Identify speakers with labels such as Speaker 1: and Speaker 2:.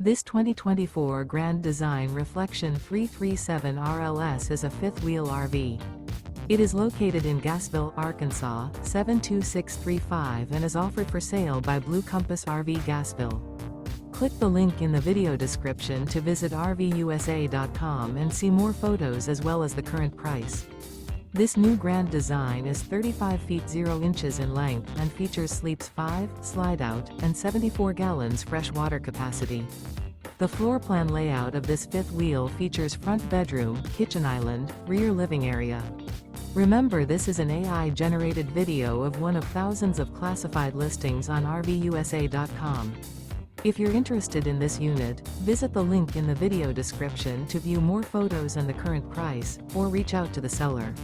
Speaker 1: This 2024 Grand Design Reflection 337 RLS is a fifth-wheel RV. It is located in Gassville, Arkansas, 72635 and is offered for sale by Blue Compass RV Gassville. Click the link in the video description to visit RVUSA.com and see more photos as well as the current price. This new Grand Design is 35 feet 0 inches in length and features sleeps 5, Slideout, and 74 gallons fresh water capacity. The floor plan layout of this fifth wheel features front bedroom, kitchen island, rear living area. Remember, this is an AI-generated video of one of thousands of classified listings on RVUSA.com. If you're interested in this unit, visit the link in the video description to view more photos and the current price, or reach out to the seller.